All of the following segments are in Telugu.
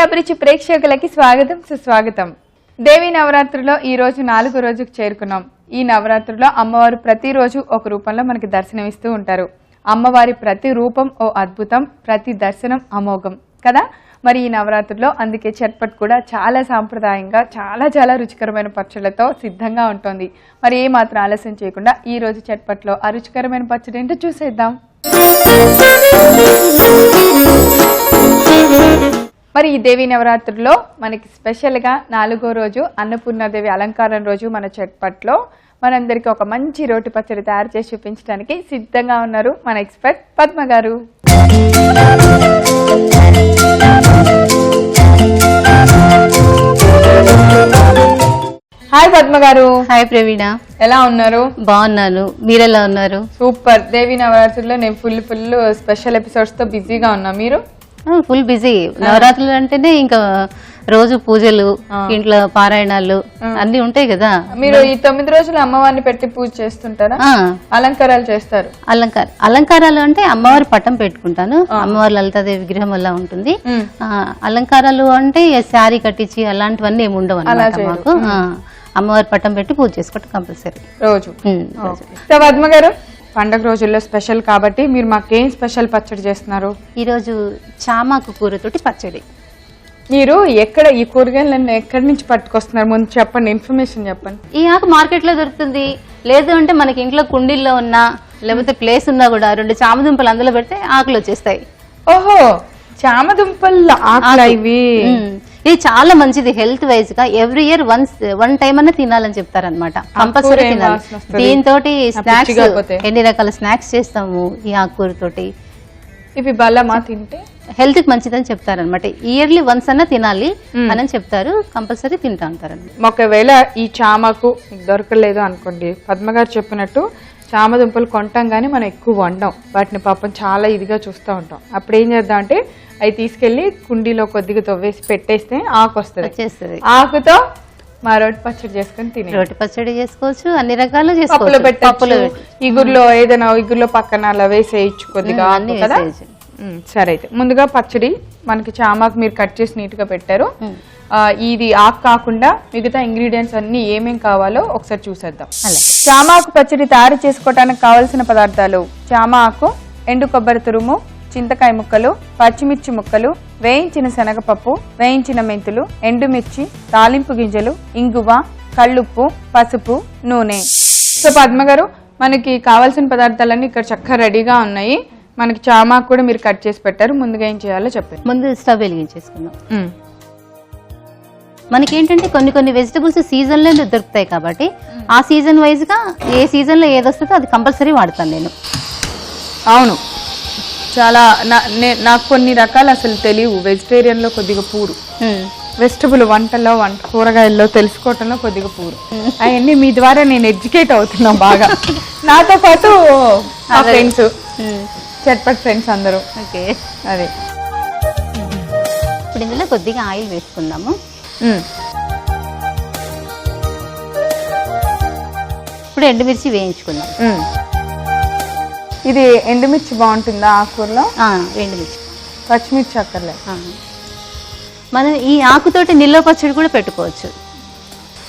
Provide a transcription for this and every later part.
అభిరుచి ప్రేక్షకులకి స్వాగతం సుస్వాగతం. దేవి నవరాత్రిలో ఈ రోజు 4వ రోజుకు చేరుకున్నాం. ఈ నవరాత్రిలో అమ్మవారు ప్రతిరోజు ఒక రూపంలో మనకి దర్శనమిస్తూ ఉంటారు. అమ్మవారి ప్రతి రూపం ఓ అద్భుతం, ప్రతి దర్శనం అమోఘం కదా. మరి ఈ నవరాత్రిలో అందుకే చట్పట్ కూడా చాలా సాంప్రదాయంగా చాలా రుచికరమైన పచ్చళ్ళతో సిద్ధంగా ఉంటుంది. మరి ఏ మాత్రం ఆలస్యం చేయకుండా ఈ రోజు చట్పట్లో ఆ రుచికరమైన పచ్చడి ఏంటో చూసేద్దాం. మరి ఈ దేవి నవరాత్రిలో మనకి స్పెషల్గా 4వ రోజు అన్నపూర్ణాదేవి అలంకారం రోజు మన చట్పట్లో మనందరికీ ఒక మంచి రోటి పచ్చడి తయారు చేసి చూపించడానికి సిద్ధంగా ఉన్నారు మన ఎక్స్పర్ట్ పద్మ గారు. హాయ్ పద్మ గారు. హాయ్ ప్రవీణ, ఎలా ఉన్నారు? బాగున్నాను, మీరెలా ఉన్నారు? సూపర్. దేవి నవరాత్రిలో నేను ఫుల్ స్పెషల్ ఎపిసోడ్స్ తో బిజీగా ఉన్నా. మీరు? Full busy. నవరాత్రులు అంటేనే ఇంకా రోజు పూజలు, ఇంట్లో పారాయణాలు అన్ని ఉంటాయి కదా. మీరు ఈ 9 రోజులు అమ్మవారిని పెట్టి పూజ చేస్తుంటారా? అలంకారాలు చేస్తారు? అలంకారాలు అంటే అమ్మవారి పట్టం పెట్టుకుంటాను. అమ్మవారి లలితాదేవి విగ్రహం అలా ఉంటుంది. అలంకారాలు అంటే శారీ కట్టించి అలాంటివన్నీ ఏమి ఉండవు అన్నమాట మాకు. అమ్మవారి పట్టం పెట్టి పూజ చేసుకోవటం కంపల్సరీ రోజు. పద్మ గారు, పండగ రోజుల్లో స్పెషల్ కాబట్టి మీరు మాకేం స్పెషల్ పచ్చడి చేస్తున్నారు? ఈరోజు చామాకు కూరతోటి పచ్చడి. మీరు ఎక్కడ ఈ కూరగాయలన్నీ ఎక్కడి నుంచి పట్టుకొస్తున్నారు? ముందు చెప్పండి, ఇన్ఫర్మేషన్ చెప్పండి. ఈ ఆకు మార్కెట్ లో దొరుకుతుంది, లేదు అంటే మనకి ఇంట్లో కుండీల్లో ఉన్నా లేకపోతే ప్లేస్ ఉన్నా కూడా 2 చామదుంపలు అందులో పెడితే ఆకులు వచ్చేస్తాయి. ఓహో, చామదుంపల ఆకులు ఇవి. ఇది చాలా మంచిది హెల్త్ వైజ్ గా. ఎవ్రీ ఇయర్ వన్ టైం అన్న తినాలని చెప్తారనమాట. కంపల్సరీ తినాలి. దీంతో స్నాక్స్, ఎన్ని రకాల స్నాక్స్ చేస్తాము ఈ ఆకుకూరతోటి. ఇవి బలమా తింటే? హెల్త్ కి మంచిదని చెప్తారనమాట. ఇయర్లీ వన్స్ అన్న తినాలి అని చెప్తారు. కంపల్సరీ తింటా ఉంటారన్నమాట. ఒకవేళ ఈ చామకు దొరకలేదు అనుకోండి, పద్మ గారు చెప్పినట్టు చామదుంపలు కొంటాం కానీ మనం ఎక్కువ వండం. వాటిని పాపం చాలా ఇదిగా చూస్తూ ఉంటాం. అప్పుడు ఏం చేద్దాం అంటే అవి తీసుకెళ్లి కుండీలో కొద్దిగా తవ్వేసి పెట్టేస్తే ఆకు వస్తుంది. ఆకుతో మా రోటి పచ్చడి చేసుకుని తిని రోటి పచ్చడి చేసుకోవచ్చు, అన్ని రకాలు చేసుకోవచ్చు. ఇగుర్లో ఏదైనా ఇగుర్లో పక్కన అలా వేసేయచ్చు కొద్దిగా కదా. సరే, అయితే ముందుగా పచ్చడి మనకి చామాకు మీరు కట్ చేసి నీట్ గా పెట్టారు. ఇది ఆకు కాకుండా మిగతా ఇంగ్రీడియంట్స్ అన్ని ఏమేం కావాలో ఒకసారి చూసేద్దాం. చామాకు పచ్చడి తయారు చేసుకోవడానికి కావలసిన పదార్థాలు: చామ ఆకు, ఎండు కొబ్బరి తురుము, చింతకాయ ముక్కలు, పచ్చిమిర్చి ముక్కలు, వేయించిన శనగపప్పు, వేయించిన మెంతులు, ఎండుమిర్చి, తాలింపు గింజలు, ఇంగువ, కళ్ళుప్పు, పసుపు, నూనె. సో పద్మ గారు, మనకి కావాల్సిన పదార్థాలన్నీ ఇక్కడ చక్కగా రెడీగా ఉన్నాయి. మనకి చామాకు కూడా మీరు కట్ చేసి పెట్టారు. ముందుగా ఏం చేయాలో చెప్పండి. ముందు స్టవ్ వెలిగించేసుకుందాం. మనకి ఏంటంటే కొన్ని వెజిటబుల్స్ సీజన్ లో దొరుకుతాయి కాబట్టి ఆ సీజన్ వైజ్ గా ఏ సీజన్ లో ఏది వస్తుందో అది కంపల్సరీ వాడతాను నేను. అవును, చాలా నాకు కొన్ని రకాలు అసలు తెలియవు. వెజిటేరియన్ లో కొద్దిగా పూరు, వెజిటబుల్ వంటల్లో కూరగాయల్లో తెలుసుకోవటంలో కొద్దిగా పూరు. అవన్నీ మీ ద్వారా నేను ఎడ్యుకేట్ అవుతున్నా బాగా. నాతో పాటు ఫ్రెండ్స్, చట్పట్ ఫ్రెండ్స్ అందరూ. ఓకే, అదే. ఇప్పుడు ఇందులో కొద్దిగా ఆయిల్ వేసుకుందాము. ఇప్పుడు ఎండుమిర్చి వేయించుకుందాం. ఇది ఎండుమిర్చి బాగుంటుందా ఆకుకూరలో? ఎండుమిర్చి, పచ్చిమిర్చి అక్కర్లేదు. మనం ఈ ఆకుతోటి నిల్వ పచ్చడి కూడా పెట్టుకోవచ్చు.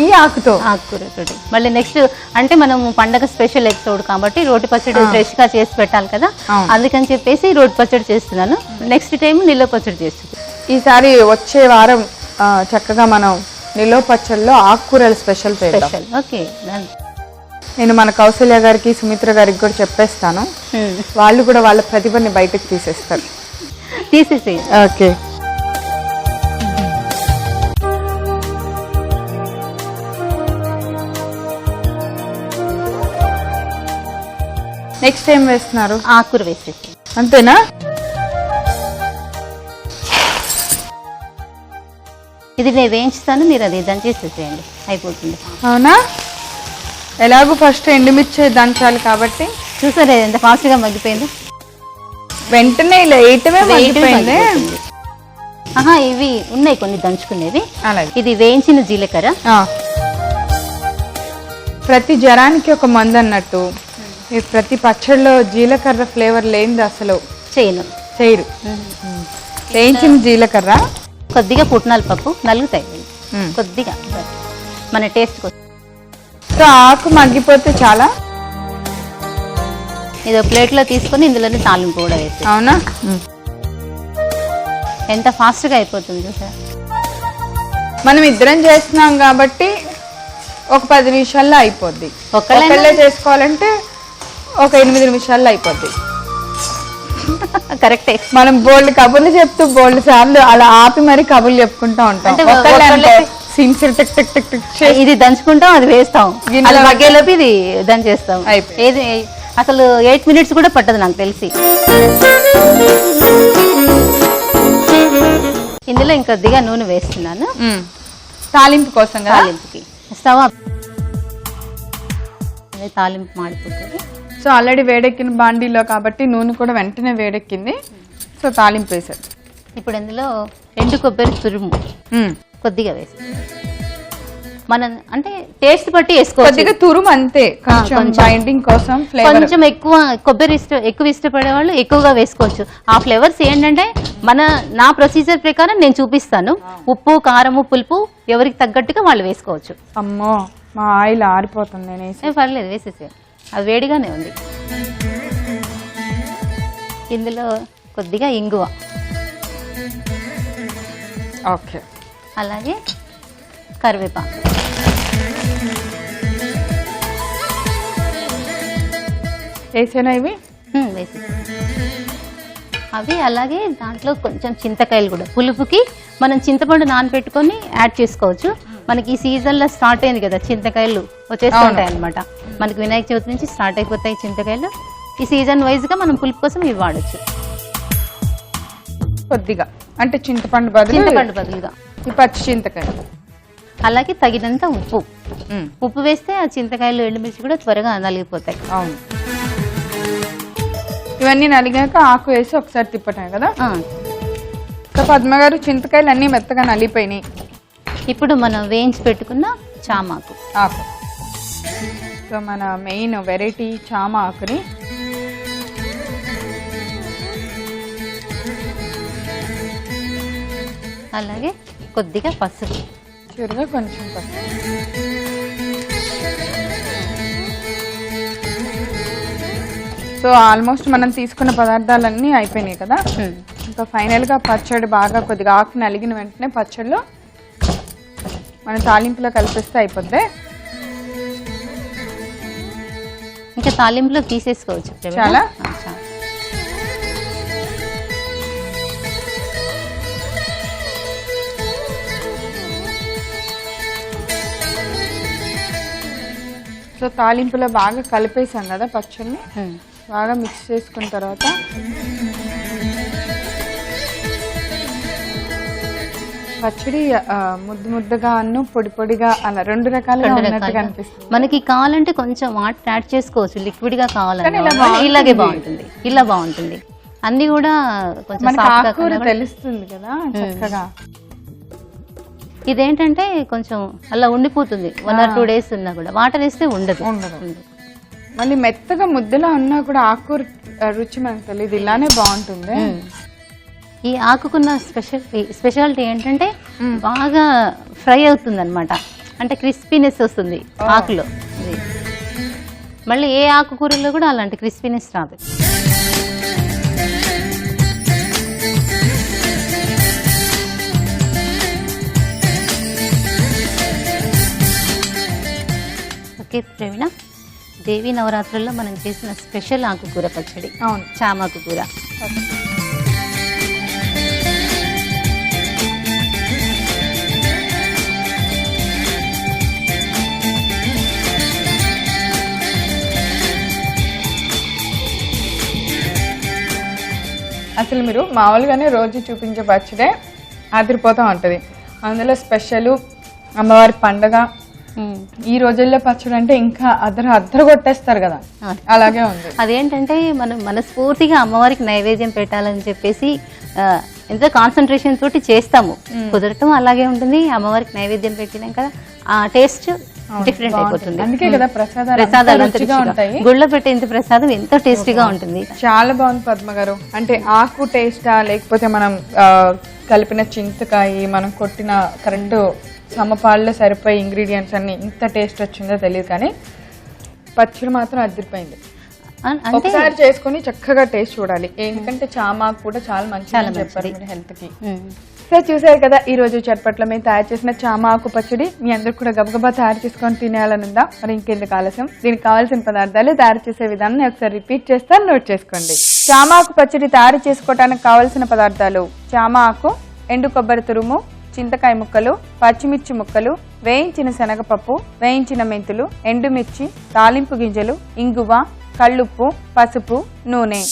ఈ ఆకుకూరతోటి మళ్ళీ నెక్స్ట్ అంటే మనం పండగ స్పెషల్ ఎపిసోడ్ కాబట్టి రోటి పచ్చడి ఫ్రెష్ గా చేసి పెట్టాలి కదా, అందుకని చెప్పేసి రోటి పచ్చడి చేస్తున్నాను. నెక్స్ట్ టైం నిల్వ పచ్చడి చేస్తున్నాను. ఈసారి వచ్చే వారం చక్కగా మనం నిల్వ పచ్చడిలో ఆకుకూరలు స్పెషల్ చేద్దాం. ఓకే, నేను మన కౌశల్య గారికి, సుమిత్ర గారికి కూడా చెప్పేస్తాను. వాళ్ళు కూడా వాళ్ళ ప్రతిభని బయటకు తీసేస్తారు. తీసేసి ఓకే. నెక్స్ట్ ఏం వేస్తున్నారు? ఆకుకూర వేసేసి. అంతేనా? ఇది నేను వేయించుతాను, మీరు అది దంచేసేసేయండి, అయిపోతుంది. అవునా? ఎలాగో ఫస్ట్ ఎండుమిర్చి దంచాలి కాబట్టి. చూసారా ఎంత ఫాస్ట్ గా మగ్గిపోయింది? వెంటనే ఇలా వేయటమే మగ్గిపోయింది. ఇవి ఉన్నాయి కొన్ని దంచుకునేవి. అలాగే. ఇది వేయించిన జీలకర్ర. ప్రతి జ్వరానికి ఒక మందు అన్నట్టు ప్రతి పచ్చడిలో జీలకర్ర ఫ్లేవర్ లేనిది అసలు చేయరు. వేయించిన జీలకర్ర కొద్దిగా పుట్నాల పప్పు నలుగుతాయి కొద్దిగా మన టేస్ట్ కోసం. సో ఆకు మగ్గిపోతే చాలా, ఇది ప్లేట్లో తీసుకొని ఇందులోనే తాలింపు కూడా వేసి. అవునా? ఎంత ఫాస్ట్గా అయిపోతుంది సార్. మనం ఇద్దరం చేస్తున్నాం కాబట్టి ఒక 10 నిమిషాల్లో అయిపోద్ది. ఒకళ్ళే చేసుకోవాలంటే ఒక 8 నిమిషాల్లో అయిపోద్ది. కరెక్టే. మనం బోల్డ్ కబుర్లు చెప్తూ బోల్డ్ సార్లు అలా ఆపి మరి కబుర్లు చెప్పుకుంటా ఉంటాం. ఇది దంచుకుంటాం, అది వేస్తాం, అది మగ్గేలోపు ఇది దంచేస్తాం. ఏది అసలు 8 మినిట్స్ కూడా పట్టదు నాకు తెలిసి. ఇందులో ఇంకొద్దిగా నూనె వేస్తున్నాను తాలింపు కోసం. తాలింపుకి స్టవ్ తాలింపు మాడిపోతుంది. సో ఆల్రెడీ వేడెక్కిన బాండీలో కాబట్టి నూనె కూడా వెంటనే వేడెక్కింది. సో తాలింపు వేసారు. ఇప్పుడు ఇందులో ఎండు కొబ్బరి తురుము కొద్దిగా వేసి, మనం అంటే టేస్ట్ బట్టి వేసుకోవచ్చు. కొద్దిగా తురుము అంతే, కొంచెం బైండింగ్ కోసం. కొంచెం ఎక్కువ కొబ్బరి ఎక్కువ ఇష్టపడే వాళ్ళు ఎక్కువగా వేసుకోవచ్చు. ఆ ఫ్లేవర్స్ ఏంటంటే నా ప్రొసీజర్ ప్రకారం నేను చూపిస్తాను. ఉప్పు, కారము, పులుపు ఎవరికి తగ్గట్టుగా వాళ్ళు వేసుకోవచ్చు. అమ్మో, మా ఆయిల్ ఆరిపోతుంది. నేను పర్లేదు, వేసేసే, అది వేడిగానే ఉంది. ఇందులో కొద్దిగా ఇంగువ, ఓకే, అలాగే కరివేపాకు, వేసేనా ఇవి? వేసి అవి అలాగే దాంట్లో కొంచెం చింతకాయలు కూడా పులుపుకి మనం చింతపండు నానబెట్టుకొని యాడ్ చేసుకోవచ్చు. మనకి ఈ సీజన్లో స్టార్ట్ అయింది కదా, చింతకాయలు వచ్చేస్తుంటాయి అనమాట. మనకి వినాయక చవితి నుంచి స్టార్ట్ అయిపోతాయి చింతకాయలు. ఈ సీజన్ వైజ్గా మనం పులుపు కోసం ఇవి వాడచ్చు. కొద్దిగా అంటే చింతపండు బదులుగా ఈ పచ్చి చింతకాయ, అలాగే తగినంత ఉప్పు. ఉప్పు వేస్తే ఆ చింతకాయలు, ఎండుమిర్చి కూడా త్వరగా నలిగిపోతాయి. అవును. ఇవన్నీ నలిగాక ఆకు వేసి ఒకసారి తిప్పటాయి కదా. సో పద్మ గారు, చింతకాయలు అన్నీ మెత్తగా నలిగిపోయినాయి. ఇప్పుడు మనం వేయించి పెట్టుకున్న చామాకు ఆకు. సో మన మెయిన్ వెరైటీ చామ ఆకుని అలాగే కొద్దిగా పసుపు, చిరుగా కొంచెం పసుపు. సో ఆల్మోస్ట్ మనం తీసుకున్న పదార్థాలన్నీ అయిపోయినాయి కదా. ఇంకా ఫైనల్గా పచ్చడి బాగా కొద్దిగా ఆకు నలిగిన వెంటనే పచ్చడిలో మన తాలింపులో కలిపిస్తే అయిపోద్ది. ఇంకా తాలింపులో తీసేసుకోవచ్చు. చాలా సో తాలింపులో బాగా కలిపేసాం కదా పచ్చడిని. బాగా మిక్స్ చేసుకున్న తర్వాత పచ్చడి ముద్దు ముద్దగా పొడి పొడిగా అలా రెండు రకాలుగా ఉన్నట్టుగా అనిపిస్తుంది. మనకి కావాలంటే కొంచెం వాటర్ యాడ్ చేసుకోవచ్చు, లిక్విడ్ గా కావాలంటే ఇలాగే బాగుంటుంది, ఇలా బాగుంటుంది. అన్ని కూడా కొంచెం తెలుస్తుంది కదా చక్కగా. ఇదేంటంటే కొంచెం అలా ఉండిపోతుంది, 1 or 2 days ఉన్నా కూడా. వాటర్ వేస్తే ఉండదు. మళ్ళీ మెత్తగా ముద్దలా ఉన్నా కూడా ఆకుకూర రుచి మనకు తెలియదు, ఇలానే బాగుంటుంది. ఈ ఆకుకున్న స్పెషాలిటీ ఏంటంటే బాగా ఫ్రై అవుతుంది అనమాట, అంటే క్రిస్పీనెస్ వస్తుంది ఆకులో. మళ్ళీ ఏ ఆకుకూరలో కూడా అలాంటి క్రిస్పీనెస్ రాదు. ఓకే ప్రవీణ, దేవీ నవరాత్రుల్లో మనం చేసిన స్పెషల్ ఆకుకూర పచ్చడి. అవును, చామాకు కూర. అసలు మీరు మామూలుగానే రోజు చూపించే పచ్చడే ఆదిరిపోతూ ఉంటుంది. అందులో స్పెషల్ అమ్మవారి పండగ. ఈ రోజుల్లో పచ్చడి అంటే ఇంకా అద్దరు కొట్టేస్తారు కదా, అలాగే ఉంది. అదేంటంటే మనం మనస్ఫూర్తిగా అమ్మవారికి నైవేద్యం పెట్టాలని చెప్పేసి ఎంతో కాన్సన్ట్రేషన్ తోటి చేస్తాము. కుదరటం అలాగే ఉంటుంది. అమ్మవారికి నైవేద్యం పెట్టినాం కదా, ఆ టేస్ట్ డిఫరెంట్ అయిపోతుంది. అందుకే కదా ప్రసాదాలు రుచిగా ఉంటాయి. గుళ్ళో పెట్టే ఇంత ప్రసాదం ఎంతో టేస్టీగా ఉంటుంది. చాలా బాగుంది పద్మ గారు. అంటే ఆకు టేస్టా లేకపోతే మనం కలిపిన చింతకాయ, మనం కొట్టిన కరెంటు సమపాల్లో సరిపోయే ఇంగ్రీడియంట్స్ అన్ని ఇంత టేస్ట్ వచ్చిందో తెలియదు, కానీ పచ్చడి మాత్రం అదిరిపోయింది. ఒకసారి చేసుకుని చక్కగా టేస్ట్ చూడాలి, ఎందుకంటే చామాకు కూడా చాలా మంచిది చెప్పారు మీరు హెల్త్ కి. సో చూసారు కదా, ఈ రోజు చట్పట్లో మేము తయారు చేసిన చామాకు పచ్చడి. మీ అందరు కూడా గబగబా తయారు చేసుకొని తినేయాలనుందా? మరి ఇంకెందుకు ఆలస్యం, దీనికి కావాల్సిన పదార్థాలు తయారు చేసే విధానం నేను ఒకసారి రిపీట్ చేస్తాను, నోట్ చేసుకోండి. చామాకు పచ్చడి తయారు చేసుకోవడానికి కావాల్సిన పదార్థాలు: చామాకు, ఎండు కొబ్బరి తురుము, చింతకాయ ముక్కలు, పచ్చిమిర్చి ముక్కలు, వేయించిన శనగపప్పు, వేయించిన మెంతులు, ఎండుమిర్చి, తాలింపు గింజలు, ఇంగువ, కళ్ళుప్పు, పసుపు, నూనె.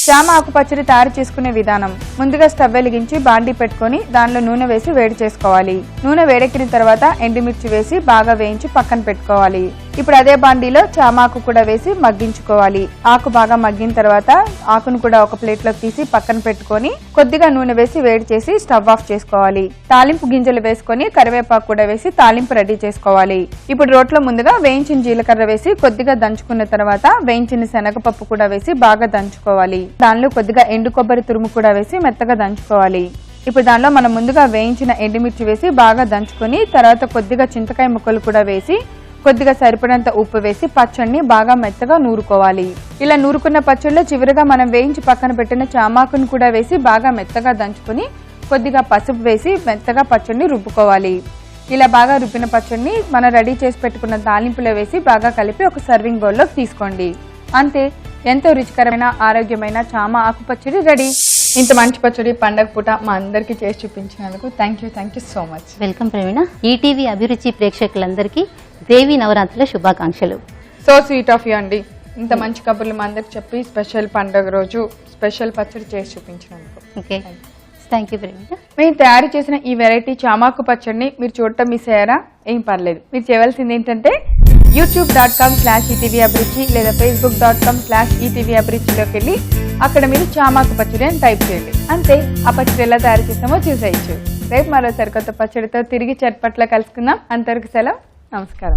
చామ ఆకు పచ్చడి తయారు చేసుకునే విధానం: ముందుగా స్టవ్ వెలిగించి బాండీ పెట్టుకొని దానిలో నూనె వేసి వేడి చేసుకోవాలి. నూనె వేడెక్కిన తర్వాత ఎండుమిర్చి వేసి బాగా వేయించి పక్కన పెట్టుకోవాలి. ఇప్పుడు అదే బాండీలో చామాకు కూడా వేసి మగ్గించుకోవాలి. ఆకు బాగా మగ్గిన తర్వాత ఆకును కూడా ఒక ప్లేట్ లో తీసి పక్కన పెట్టుకొని కొద్దిగా నూనె వేసి వేడి చేసి స్టవ్ ఆఫ్ చేసుకోవాలి. తాలింపు గింజలు వేసుకొని కరివేపాకు కూడా వేసి తాలింపు రెడీ చేసుకోవాలి. ఇప్పుడు రోట్లో ముందుగా వేయించిన జీలకర్ర వేసి కొద్దిగా దంచుకున్న తర్వాత వేయించిన శనగపప్పు కూడా వేసి బాగా దంచుకోవాలి. దానిలో కొద్దిగా ఎండు కొబ్బరి తురుము కూడా వేసి మెత్తగా దంచుకోవాలి. ఇప్పుడు దానిలో మనం ముందుగా వేయించిన ఎండుమిర్చి వేసి బాగా దంచుకొని తర్వాత కొద్దిగా చింతకాయ ముక్కలు కూడా వేసి కొద్దిగా సరిపడంత ఉప్పు వేసి పచ్చడిని బాగా మెత్తగా నూరుకోవాలి. ఇలా నూరుకున్న పచ్చడిలో చివరిగా మనం వేయించి పక్కన పెట్టిన చామాకును కూడా వేసి బాగా మెత్తగా దంచుకొని కొద్దిగా పసుపు వేసి మెత్తగా పచ్చడిని రుబ్బుకోవాలి. ఇలా బాగా రుబ్బిన పచ్చడిని మనం రెడీ చేసి పెట్టుకున్న తాలింపులో వేసి బాగా కలిపి ఒక సర్వింగ్ బౌల్లోకి తీసుకోండి. అంతే, ఎంతో రుచికరమైన ఆరోగ్యమైన చామ ఆకు పచ్చడి రెడీ. ఇంత మంచి పచ్చడి పండగ పూట మా అందరికి చేసి చూపించినందుకు thank you so much. Welcome Praveena. ETV Abhiruchi ప్రేక్షకులందరికీ దేవి నవరాత్రుల శుభాకాంక్షలు. సో స్వీట్ ఆఫ్ యూ అండి, ఇంత మంచి కబుర్లు మా అందరికి చెప్పి స్పెషల్ పండగ రోజు స్పెషల్ పచ్చడి చేసి చూపించినందుకు. ఓకే, థ్యాంక్ యూ ప్రవీణ. మేము తయారు చేసిన ఈ వెరైటీ చామాకు పచ్చడిని మీరు చూడటం మిస్ అయ్యారా? ఏం పర్లేదు, మీరు చేయవలసింది ఏంటంటే youtube.com/ETV అభిరుచి లేదా facebook.com/ETV అభిరుచిలోకి వెళ్ళి అక్కడ మీరు చామాకు పచ్చడి అని టైప్ చేయండి. అంతే, ఆ పచ్చడి ఎలా తయారు చేస్తామో చూసేయచ్చు. రేపు మరో సరికొత్త పచ్చడితో తిరిగి చట్పట్లో కలుసుకుందాం. అంతవరకు సెలవు, నమస్కారం.